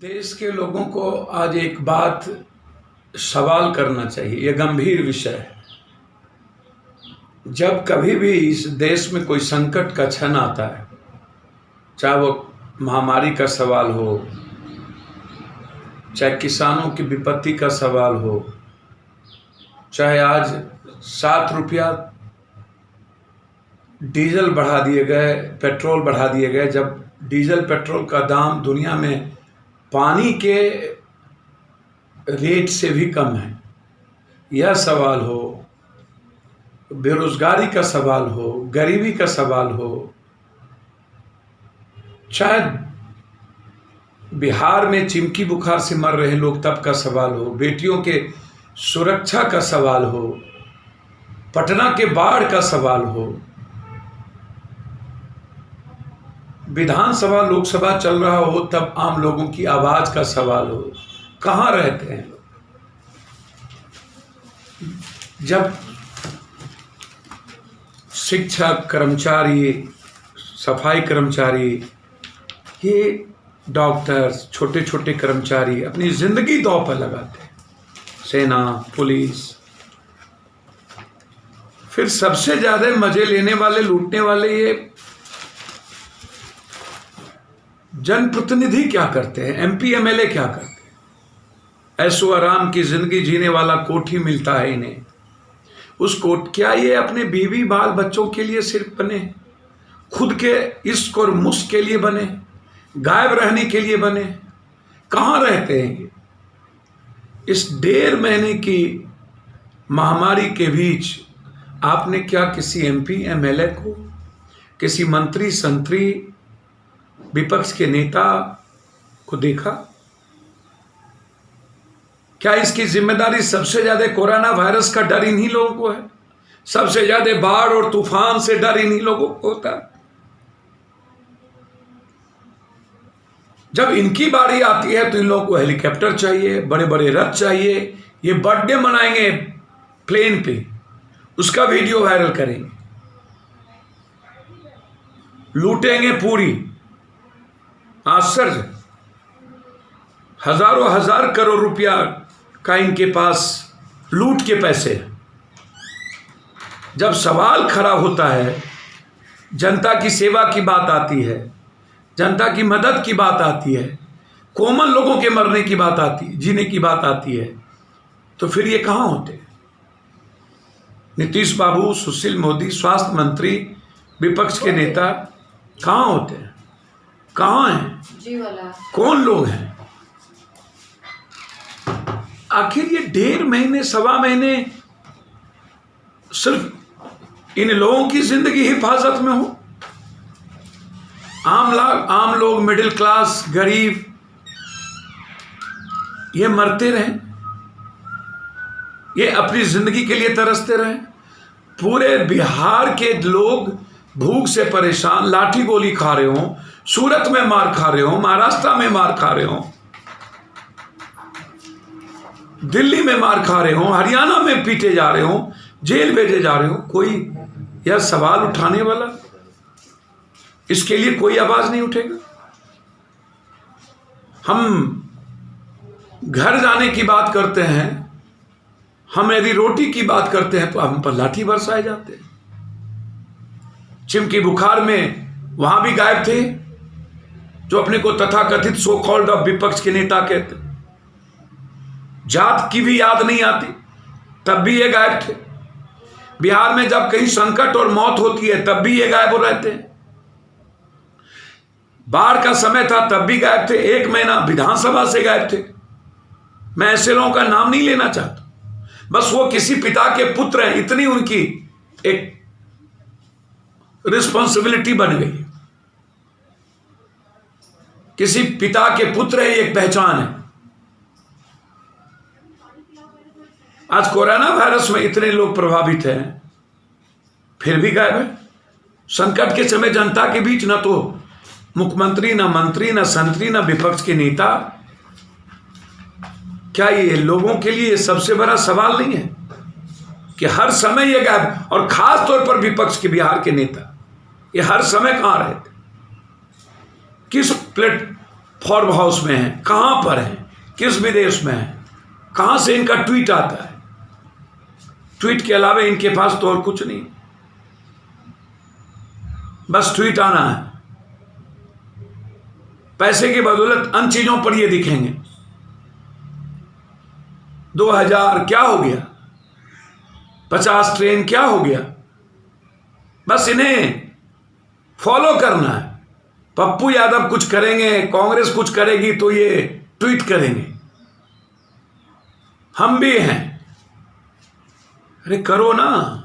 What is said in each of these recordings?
देश के लोगों को आज एक बात सवाल करना चाहिए। यह गंभीर विषय है। जब कभी भी इस देश में कोई संकट का क्षण आता है, चाहे वो महामारी का सवाल हो, चाहे किसानों की विपत्ति का सवाल हो, चाहे आज 7 रुपया डीजल बढ़ा दिए गए, पेट्रोल बढ़ा दिए गए, जब डीजल पेट्रोल का दाम दुनिया में पानी के रेट से भी कम है, यह सवाल हो, बेरोजगारी का सवाल हो, गरीबी का सवाल हो, चाहे बिहार में चिमकी बुखार से मर रहे लोग तब का सवाल हो, बेटियों के सुरक्षा का सवाल हो, पटना के बाढ़ का सवाल हो, विधानसभा लोकसभा चल रहा हो तब आम लोगों की आवाज का सवाल हो, कहाँ रहते हैं लोग? जब शिक्षक, कर्मचारी, सफाई कर्मचारी, ये डॉक्टर्स, छोटे छोटे कर्मचारी अपनी जिंदगी दांव पर लगाते हैं, सेना, पुलिस, फिर सबसे ज्यादा मजे लेने वाले, लूटने वाले ये जनप्रतिनिधि क्या करते हैं, एमपी एमएलए क्या करते हैं? ऐशो आराम की जिंदगी जीने वाला कोठी मिलता है इन्हें। उस कोट क्या ये अपने बीवी बाल बच्चों के लिए सिर्फ बने, खुद के इश्क और मुश्क के लिए बने, गायब रहने के लिए बने? कहाँ रहते हैं ये? इस 1.5 महीने की महामारी के बीच आपने क्या किसी एमपी एमएलए को, किसी मंत्री संतरी, विपक्ष के नेता को देखा? क्या इसकी जिम्मेदारी सबसे ज्यादा कोरोना वायरस का डर इन्हीं लोगों को है? सबसे ज्यादा बाढ़ और तूफान से डर इन्हीं लोगों को होता है? जब इनकी बारी आती है तो इन लोगों को हेलीकॉप्टर चाहिए, बड़े बड़े रथ चाहिए, ये बर्थडे मनाएंगे प्लेन पे, उसका वीडियो वायरल करेंगे, लूटेंगे पूरी। आश्चर्य, हजारों हजार करोड़ रुपया का इनके पास लूट के पैसे। जब सवाल खड़ा होता है, जनता की सेवा की बात आती है, जनता की मदद की बात आती है, कोमल लोगों के मरने की बात आती है, जीने की बात आती है, तो फिर ये कहाँ होते? नीतीश बाबू, सुशील मोदी, स्वास्थ्य मंत्री, विपक्ष के नेता कहाँ होते हैं? कहाँ हैं? कौन लोग हैं? आखिर ये 1.5 महीने, 1.25 महीने सिर्फ इन लोगों की जिंदगी हिफाजत में हो? आम लोग, मिडिल क्लास, गरीब, ये मरते रहें, ये अपनी जिंदगी के लिए तरसते रहें। पूरे बिहार के लोग भूख से परेशान, लाठी गोली खा रहे हो, सूरत में मार खा रहे हो, महाराष्ट्र में मार खा रहे हो, दिल्ली में मार खा रहे हो, हरियाणा में पीटे जा रहे हो, जेल भेजे जा रहे हो। कोई यह सवाल उठाने वाला, इसके लिए कोई आवाज नहीं उठेगा। हम घर जाने की बात करते हैं, हम यदि रोटी की बात करते हैं तो हम पर लाठी बरसाए जाते हैं। चिमकी बुखार में वहां भी गायब थे जो अपने को तथाकथित सो कॉल्ड ऑफ विपक्ष के नेता कहते। जात की भी याद नहीं आती तब भी ये गायब थे। बिहार में जब कहीं संकट और मौत होती है तब भी ये गायब हो रहते हैं। बाढ़ का समय था तब भी गायब थे। 1 महीना विधानसभा से गायब थे। मैं ऐसे लोगों का नाम नहीं लेना चाहता, बस वो किसी पिता के पुत्र हैं, इतनी उनकी एक रिस्पॉन्सिबिलिटी बन गई। किसी पिता के पुत्र है, एक पहचान है। आज कोरोना वायरस में इतने लोग प्रभावित हैं, फिर भी गायब है। संकट के समय जनता के बीच ना तो मुख्यमंत्री, ना मंत्री, ना संतरी, ना विपक्ष के नेता। क्या ये लोगों के लिए सबसे बड़ा सवाल नहीं है कि हर समय ये गायब? और खास तौर पर विपक्ष के बिहार के नेता ये हर समय कहां रहते, किस फार्म हाउस में हैं, कहां पर हैं, किस विदेश में हैं, कहां से इनका ट्वीट आता है? ट्वीट के अलावा इनके पास तो और कुछ नहीं, बस ट्वीट आना है। पैसे की बदौलत अन्य चीजों पर ये दिखेंगे। 2000 क्या हो गया, 50 ट्रेन क्या हो गया, बस इन्हें फॉलो करना है। पप्पू यादव कुछ करेंगे, कांग्रेस कुछ करेगी तो ये ट्वीट करेंगे, हम भी हैं। अरे करो ना,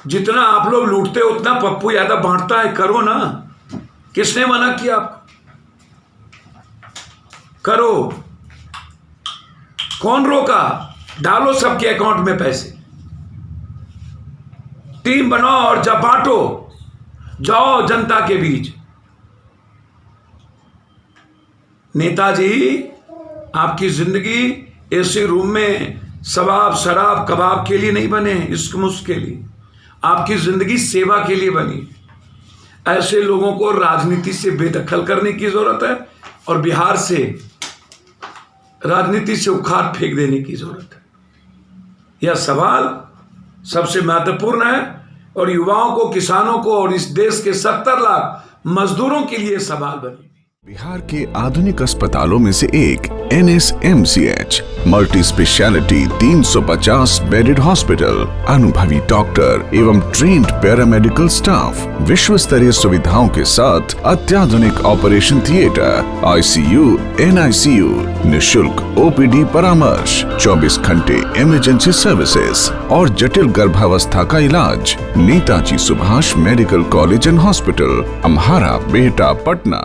जितना आप लोग लूटते हो उतना पप्पू यादव बांटता है, करो ना। किसने मना किया आपको? करो, कौन रोका? डालो सबके अकाउंट में पैसे, टीम बनाओ और जब बांटो, जाओ जनता के बीच। नेताजी, आपकी जिंदगी एसी रूम में सवाब शराब कबाब के लिए नहीं बने, इश्क मुश्क के लिए। आपकी जिंदगी सेवा के लिए बनी। ऐसे लोगों को राजनीति से बेदखल करने की जरूरत है और बिहार से राजनीति से उखाड़ फेंक देने की जरूरत है। यह सवाल सबसे महत्वपूर्ण है और युवाओं को, किसानों को और इस देश के 70 लाख मजदूरों के लिए सवाल बने। बिहार के आधुनिक अस्पतालों में से एक NSMCH multi speciality 350 bedded hospital, अनुभवी डॉक्टर एवं ट्रेन्ड पैरामेडिकल स्टाफ, विश्व स्तरीय सुविधाओं के साथ अत्याधुनिक ऑपरेशन थिएटर, ICU, NICU, निशुल्क OPD परामर्श, 24 घंटे इमरजेंसी सर्विसेज और जटिल गर्भावस्था का इलाज। Netaji Subhash medical college and hospital, Amhara, Bihta, Patna.